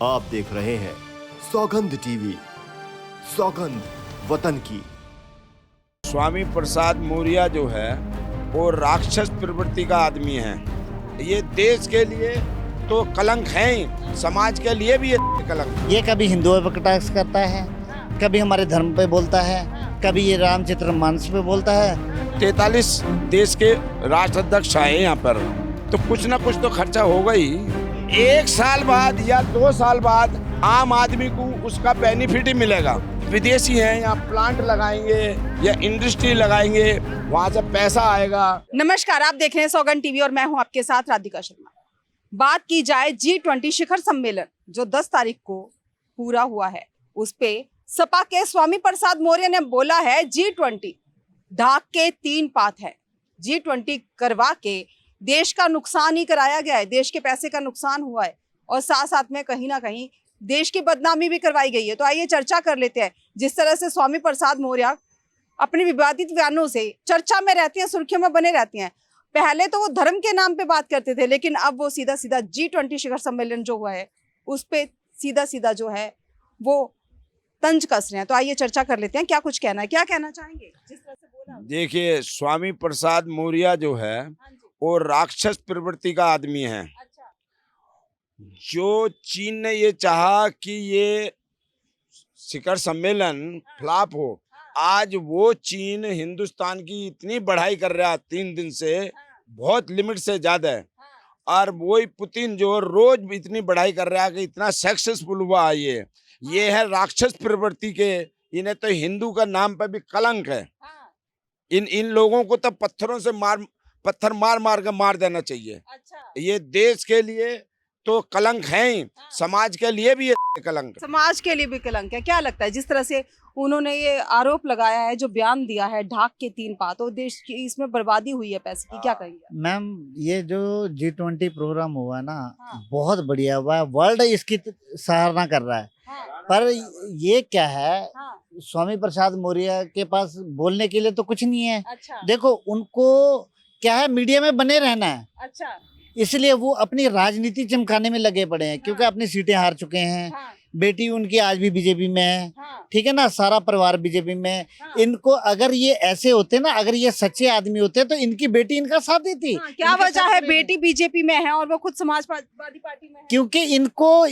आप देख रहे हैं सौगंध टीवी, सौगंध वतन की। स्वामी प्रसाद मौर्य जो है वो राक्षस प्रवृत्ति का आदमी है। ये देश के लिए तो कलंक है ही, समाज के लिए भी ये कलंक। ये कभी हिंदुओं पर कटाक्ष करता है, कभी हमारे धर्म पे बोलता है, कभी ये रामचरित्र मानस पे बोलता है। 43 देश के राष्ट्राध्यक्ष आए यहाँ पर, तो कुछ ना कुछ तो खर्चा होगा ही। 1 साल बाद या 2 साल बाद आम आदमी को उसका बेनिफिट ही मिलेगा। विदेशी हैं, यहाँ प्लांट लगाएंगे या इंडस्ट्री लगाएंगे, वहाँ से पैसा आएगा। नमस्कार, आप देख रहे हैं सौगंध टीवी और मैं हूं आपके साथ राधिका शर्मा। बात की जाए G20 शिखर सम्मेलन जो 10 तारीख को पूरा हुआ है, उस पे सपा के स्वामी प्रसाद मौर्य ने बोला है G20 ढाक के 3 पात है। G20 करवा के देश का नुकसान ही कराया गया है, देश के पैसे का नुकसान हुआ है और साथ साथ में कहीं ना कहीं देश की बदनामी भी करवाई गई है। तो आइए चर्चा कर लेते हैं। जिस तरह से स्वामी प्रसाद मौर्य अपने विवादित बयानों से चर्चा में रहते हैं, सुर्खियों में बने रहते हैं। पहले तो वो धर्म के नाम पे बात करते थे, लेकिन अब वो सीधा सीधा G20 शिखर सम्मेलन जो हुआ है उस पे सीधा सीधा जो है वो तंज कस रहे हैं। तो आइए चर्चा कर लेते हैं, क्या कुछ कहना है, क्या कहना चाहेंगे जिस तरह से बोला। देखिए, स्वामी प्रसाद मौर्य जो है वो राक्षस प्रवृत्ति का आदमी है। अच्छा। जो चीन ने ये चाहा कि ये शिखर सम्मेलन फ्लॉप हो, आज वो चीन हिंदुस्तान की इतनी बढ़ाई कर रहा है 3 दिन से, बहुत लिमिट से ज्यादा है। और वही पुतिन जो रोज इतनी बढ़ाई कर रहा है कि इतना सक्सेसफुल हुआ है। ये है राक्षस प्रवृत्ति के। इन्हें तो हिंदू का नाम पे भी कलंक है। इन लोगों को तो पत्थर मार के मार देना चाहिए। अच्छा। ये देश के लिए तो कलंक है ही, समाज के लिए भी ये कलंक। समाज के लिए भी कलंक है। क्या लगता है जिस तरह से उन्होंने ये आरोप लगाया है, जो बयान दिया है ढाक के 3 पात, और देश की इसमें बर्बादी हुई है पैसे की, क्या कहेंगे मैम, ये जो G20 प्रोग्राम हुआ ना, हाँ। बहुत बढ़िया हुआ है। वर्ल्ड इसकी सराहना कर रहा है। हाँ। पर ये क्या है, हाँ। स्वामी प्रसाद मौर्य के पास बोलने के लिए तो कुछ नहीं है। अच्छा। देखो, उनको क्या है, मीडिया में बने रहना है, अच्छा। इसलिए वो अपनी राजनीति चमकाने में लगे पड़े हैं। क्योंकि अपनी सीटें हार चुके हैं। हाँ। बेटी उनकी आज भी बीजेपी में है, हाँ। ठीक है ना, सारा परिवार बीजेपी में है। हाँ। इनको अगर ये ऐसे होते ना, अगर ये सच्चे आदमी होते तो इनकी बेटी इनका साथ देती। हाँ, क्या वजह है बेटी बीजेपी में है और वो खुद समाजवादी पार्टी में है? क्योंकि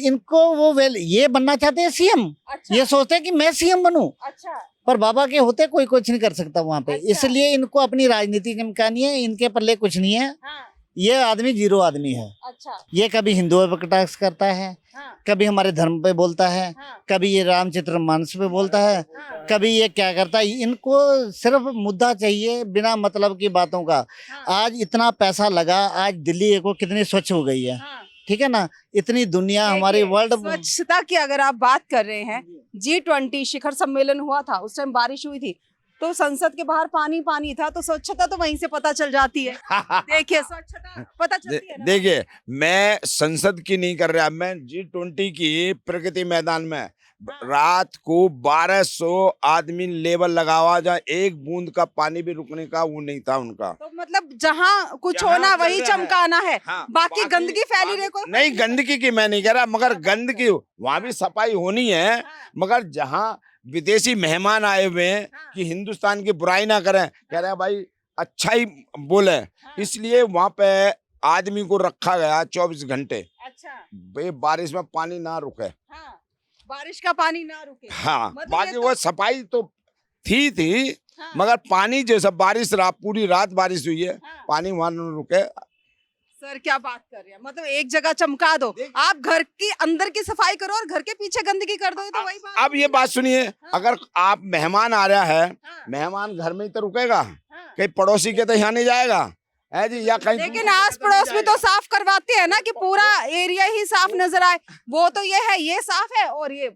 इनको वो ये बनना चाहते हैं सीएम। अच्छा। ये सोचते हैं कि मैं सीएम बनूं, अच्छा। पर बाबा के होते कोई कुछ नहीं कर सकता वहाँ पे। अच्छा। इसलिए इनको अपनी राजनीति चमकानी है, इनके पल्ले कुछ नहीं है। हाँ। ये आदमी जीरो आदमी है। अच्छा। ये कभी हिंदुओं पर कटाक्ष करता है, हाँ। कभी हमारे धर्म पे बोलता है, हाँ। कभी ये रामचरित्र मानस पे बोलता है, हाँ। कभी ये क्या करता है। इनको सिर्फ मुद्दा चाहिए, बिना मतलब की बातों का। हाँ। आज इतना पैसा लगा, आज दिल्ली को कितनी स्वच्छ हो गई है, हाँ। ठीक है ना। इतनी दुनिया हमारी देखिए, वर्ल्ड स्वच्छता की अगर आप बात कर रहे हैं, G20 शिखर सम्मेलन हुआ था, उस टाइम बारिश हुई थी तो संसद के बाहर पानी था, तो स्वच्छता तो वहीं से पता चल जाती है। देखिए, स्वच्छता पता चलती है ना। देखिए, मैं संसद की नहीं कर रहा, मैं G20 की प्रगति मैदान में रात को 1200 आदमी लेवल लगा हुआ, जहाँ एक बूंद का पानी भी रुकने का वो नहीं था उनका। तो मतलब जहाँ कुछ होना वही चमकाना है। हाँ, बाकी गंदगी फैली रहे को नहीं, गंदगी की मैं नहीं कह रहा, मगर गंदगी वहाँ भी सफाई होनी है। मगर जहाँ विदेशी मेहमान आए हुए हैं कि हिंदुस्तान की बुराई ना करें, कह रहे हैं भाई अच्छा ही बोले, इसलिए वहाँ पे आदमी को रखा गया 24 घंटे। अच्छा। बारिश में पानी ना रुके। हाँ, बारिश का पानी ना रुके। हाँ, मतलब बाकी ये वो सफाई तो थी। हाँ। मगर पानी जो सब बारिश पूरी रात बारिश हुई है, हाँ। पानी वहाँ न रुके। सर क्या बात कर रहे हैं, मतलब एक जगह चमका दो, आप घर की अंदर की सफाई करो और घर के पीछे गंदगी कर दो, तो वही बात। अब ये बात सुनिए, अगर आप मेहमान आ रहा है, हाँ। मेहमान घर में ही तो रुकेगा, हाँ। कहीं पड़ोसी के तो यहाँ नहीं जाएगा है जी, या कहीं लेकिन आस पड़ोस में तो साफ करवाते हैं ना कि पूरा एरिया ही साफ नजर आए। वो तो ये है, ये साफ है और ये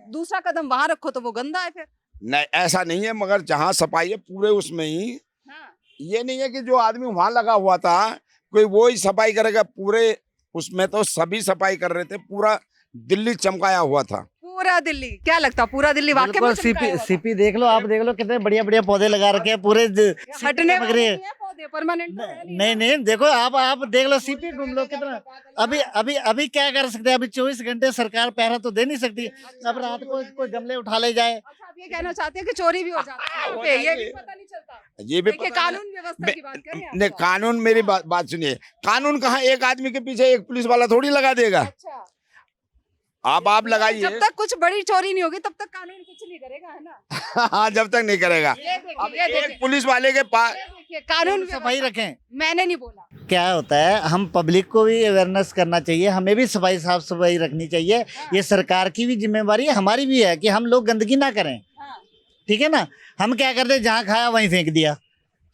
दूसरा कदम वहां रखो तो वो गंदा है फिर। नहीं, ऐसा नहीं है, मगर जहाँ सफाई है पूरे उसमें ही। हाँ। ये नहीं है कि जो आदमी वहां लगा हुआ था कोई वो ही सफाई करेगा, पूरे उसमें तो सभी सफाई कर रहे थे। पूरा दिल्ली चमकाया हुआ था। पूरा दिल्ली, क्या लगता पूरा दिल्ली वाकई में बिल्कुल। चमकाया हुआ था? सीपी देख लो, आप देख लो कितने बढ़िया बढ़िया पौधे लगा रखे हैं, पूरे हटने वाले नहीं है पौधे। दे, परमानेंट तो है नहीं नहीं, देखो आप देख लो, सीपी घूम लो कितना। अभी क्या कर सकते हैं, अभी 24 घंटे सरकार पहरा तो दे नहीं सकती। अब रात को कोई गमले उठा ले जाए। अच्छा, आप ये कहना चाहते हैं कि चोरी भी हो जाती है यहाँ पे, ये भी पता नहीं चलता। ये भी देखिए, पता नहीं। कानून व्यवस्था की बात करें आप नहीं, तो। कानून, मेरी बात सुनिए, कानून कहाँ एक आदमी के पीछे एक पुलिस वाला थोड़ी लगा देगा। अच्छा, आप लगाइए। जब तक कुछ बड़ी चोरी नहीं होगी तब तक कानून कुछ नहीं करेगा, है ना। हाँ, जब तक नहीं करेगा। ये अब देखिए, ये एक देखिए, पुलिस वाले के पास ये देखिए, कानून सफाई रखें। मैंने नहीं बोला। क्या होता है, हम पब्लिक को भी अवेयरनेस करना चाहिए, हमें भी साफ सफाई रखनी चाहिए। ये सरकार की भी जिम्मेवारी है, हमारी भी है कि हम लोग गंदगी ना करें। हाँ। ठीक है ना। हम क्या करते हैं, जहाँ खाया वहीं फेंक दिया,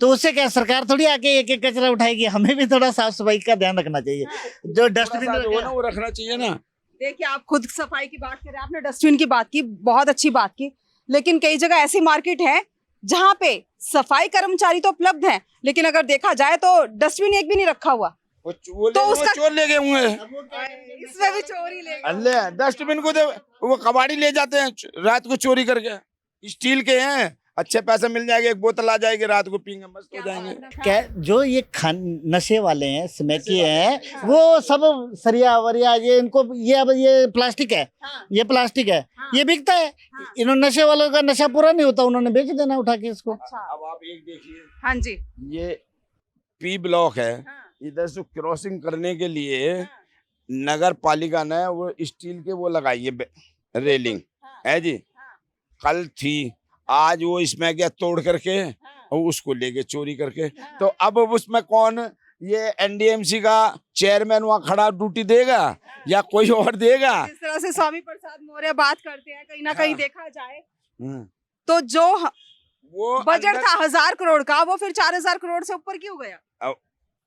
तो उससे क्या सरकार थोड़ी आके एक एक कचरा उठाएगी। हमें भी थोड़ा साफ सफाई का ध्यान रखना चाहिए। जो डस्टबिन वो रखना चाहिए ना। देखिए, आप खुद सफाई की बात करें, आपने डस्टबिन की बात की, बहुत अच्छी बात की, लेकिन कई जगह ऐसी मार्केट है जहाँ पे सफाई कर्मचारी तो उपलब्ध हैं, लेकिन अगर देखा जाए तो डस्टबिन एक भी नहीं रखा हुआ। तो उसका चोर ले गए होंगे। इसमें भी चोरी ले गए। अल्ले, डस्टबिन को वो कबाड़ी ले जाते हैं रात को चोरी करके। स्टील के हैं, अच्छे पैसे मिल जाएंगे, एक बोतल आ जाएगी, रात को पीएंगे, मस्त हो जाएंगे। क्या जो ये नशे वाले हैं, स्मैकी हैं, वो सब सरिया वरिया ये इनको ये प्लास्टिक है, ये प्लास्टिक है, ये बिकता है। इन्होंने नशे वालों का नशा पूरा नहीं होता, उन्होंने बेच देना उठा के इसको। अब आप एक देखिए, हाँ जी, ये पी ब्लॉक है, इधर से क्रॉसिंग करने के लिए नगर पालिका ने वो स्टील के वो लगाई है रेलिंग, है जी। कल थी, आज वो इसमें क्या तोड़ करके और उसको लेके चोरी करके। तो अब उसमें कौन, ये एनडीएमसी का चेयरमैन वहाँ खड़ा ड्यूटी देगा या कोई और देगा? जिस तरह से स्वामी प्रसाद मौर्य बात करते हैं, कहीं ना कहीं देखा जाए हम्म। तो जो वो बजट था 1000 करोड़ का, वो फिर 4000 करोड़ से ऊपर क्यों गया?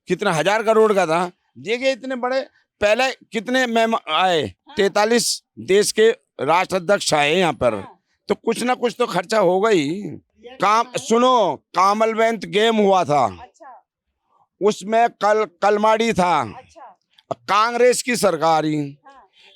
कितना 1000 करोड़ का था? देखिए, इतने बड़े पहले कितने मेहमान आए, 43 देश के राष्ट्राध्यक्ष आए यहाँ पर, तो कुछ ना कुछ तो खर्चा होगा ही। सुनो, कॉमनवेल्थ गेम हुआ था, अच्छा, उसमें कलमाड़ी था, अच्छा, कांग्रेस की सरकार ही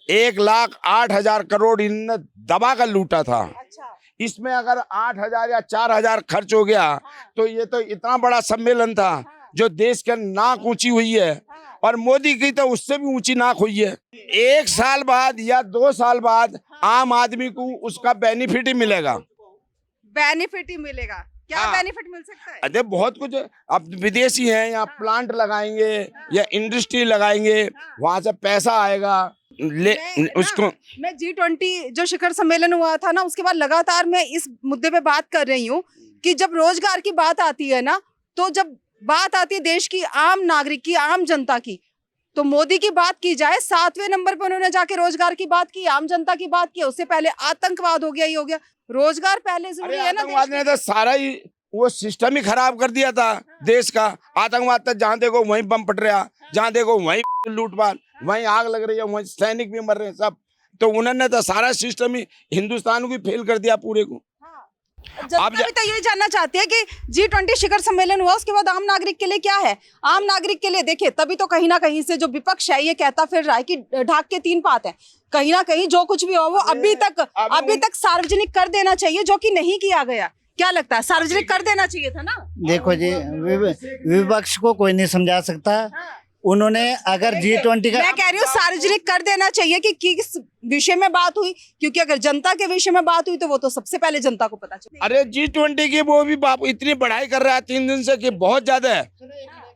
1,08,000 करोड़ इनने दबा कर लूटा था। अच्छा, इसमें अगर 8,000 या 4,000 खर्च हो गया तो ये तो इतना बड़ा सम्मेलन था जो देश के नाक ऊंची हुई है, और मोदी की तो उससे भी ऊंची नाक हुई है। 1 साल बाद या 2 साल बाद आम आदमी को उसका बेनिफिट ही मिलेगा। बेनिफिट ही मिलेगा? क्या हाँ। बेनिफिट मिल सकता है? अरे बहुत कुछ। अब विदेशी हैं, यहाँ प्लांट लगाएंगे या इंडस्ट्री लगाएंगे, वहां से पैसा आएगा। उसको मैं G20 जो शिखर सम्मेलन हुआ था ना, उसके बाद लगातार मैं इस मुद्दे पे बात कर रही हूँ कि जब रोजगार की बात आती है ना, तो जब बात आती है देश की आम नागरिक की, आम जनता की, तो मोदी की बात की जाए 7वें नंबर पर उन्होंने जाके रोजगार की बात की, आम जनता की बात की। उससे पहले आतंकवाद हो गया, ये हो गया, रोजगार पहले जरूरी है ना। आतंकवाद ने तो सारा ही वो सिस्टम ही खराब कर दिया था देश का। आतंकवाद तक जहाँ देखो वहीं बम फट रहा, जहाँ देखो वहीं लूटपाट, वहीं आग लग रही है, वहीं सैनिक भी मर रहे हैं सब। तो उन्होंने तो सारा सिस्टम ही हिंदुस्तान को फेल कर दिया पूरे को। जनता भी तो यही जानना चाहती है कि G20 शिखर सम्मेलन हुआ, उसके बाद आम नागरिक के लिए क्या है? आम नागरिक के लिए देखिए, तभी तो कहीं ना कहीं से जो विपक्ष है ये कहता फिर रहा है कि ढाक के 3 पात है। कहीं ना कहीं जो कुछ भी हो वो अभी तक सार्वजनिक कर देना चाहिए, जो कि नहीं किया गया। क्या लगता है, सार्वजनिक कर देना चाहिए था ना? देखो जी, विपक्ष को कोई नहीं समझा सकता। उन्होंने अगर G20 का, मैं कह रही हूँ सार्वजनिक कर देना चाहिए कि किस विषय में बात हुई, क्योंकि अगर जनता के विषय में बात हुई तो वो तो सबसे पहले जनता को पता चले। अरे G20 की वो भी बाप इतनी बढ़ाई कर रहा है 3 दिन से कि बहुत ज्यादा है।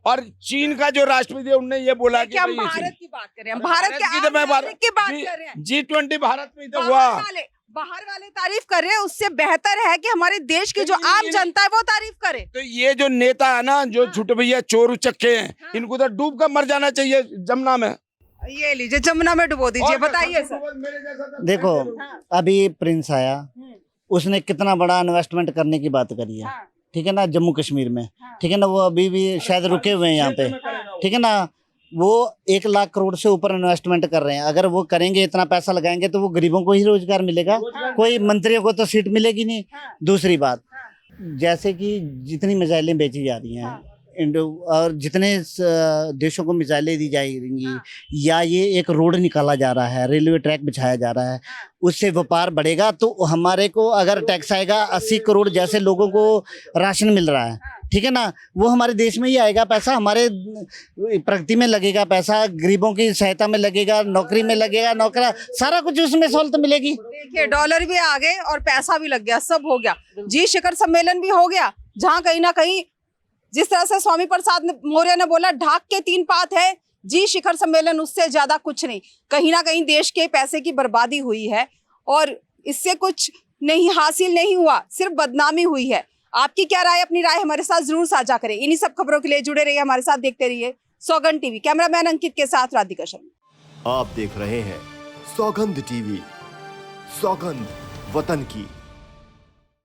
और चीन का जो राष्ट्रपति है उनने ये बोला कि हम भारत की बात कर रहे हैं, भारत के आम नागरिक की बात कर रहे हैं। G20 भारत में तो हुआ, बाहर वाले तारीफ कर रहे हैं, उससे बेहतर है कि हमारे देश की जो आम जनता है वो तारीफ करे। तो ये जो नेता है ना, जो झूठ भैया चोर उचक्के हैं, इनको तो डूब कर मर जाना चाहिए जमुना में। ये लीजिए, जमुना में डुबो दीजिए। बताइए सर। देखो अभी प्रिंस आया, उसने कितना बड़ा इन्वेस्टमेंट करने की बात करी है, ठीक है ना, जम्मू कश्मीर में, ठीक है ना। वो अभी भी शायद रुके हुए हैं यहाँ पे, ठीक है ना। वो 1 लाख करोड़ से ऊपर इन्वेस्टमेंट कर रहे हैं। अगर वो करेंगे, इतना पैसा लगाएंगे, तो वो गरीबों को ही रोजगार मिलेगा, कोई मंत्रियों को तो सीट मिलेगी नहीं। दूसरी बात, जैसे कि जितनी मिसाइलें बेची जा रही हैं और जितने देशों को मिसाइलें दी जाएंगी, या ये एक रोड निकाला जा रहा है, रेलवे ट्रैक बिछाया जा रहा है, उससे व्यापार बढ़ेगा। तो हमारे को अगर टैक्स आएगा 80 करोड़ जैसे लोगों को राशन मिल रहा है, ठीक है ना, वो हमारे देश में ही आएगा पैसा, हमारे प्रगति में लगेगा पैसा, गरीबों की सहायता में लगेगा, नौकरी में लगेगा, नौकरा सारा कुछ उसमें सहूलत मिलेगी। देखिए डॉलर भी आ गए और पैसा भी लग गया, सब हो गया। जी शिखर सम्मेलन भी हो गया, जहां कहीं ना कहीं जिस तरह से स्वामी प्रसाद मौर्य ने बोला ढाक के 3 पात है, जी शिखर सम्मेलन उससे ज्यादा कुछ नहीं। कहीं ना कहीं देश के पैसे की बर्बादी हुई है और इससे कुछ नहीं हासिल नहीं हुआ, सिर्फ बदनामी हुई है। आपकी क्या राय, अपनी राय हमारे साथ जरूर साझा करें। इन्हीं सब खबरों के लिए जुड़े रहिए हमारे साथ, देखते रहिए सौगंध टीवी। कैमरामैन अंकित के साथ राधिका शर्मा। आप देख रहे हैं सौगंध टीवी, सौगंध वतन की।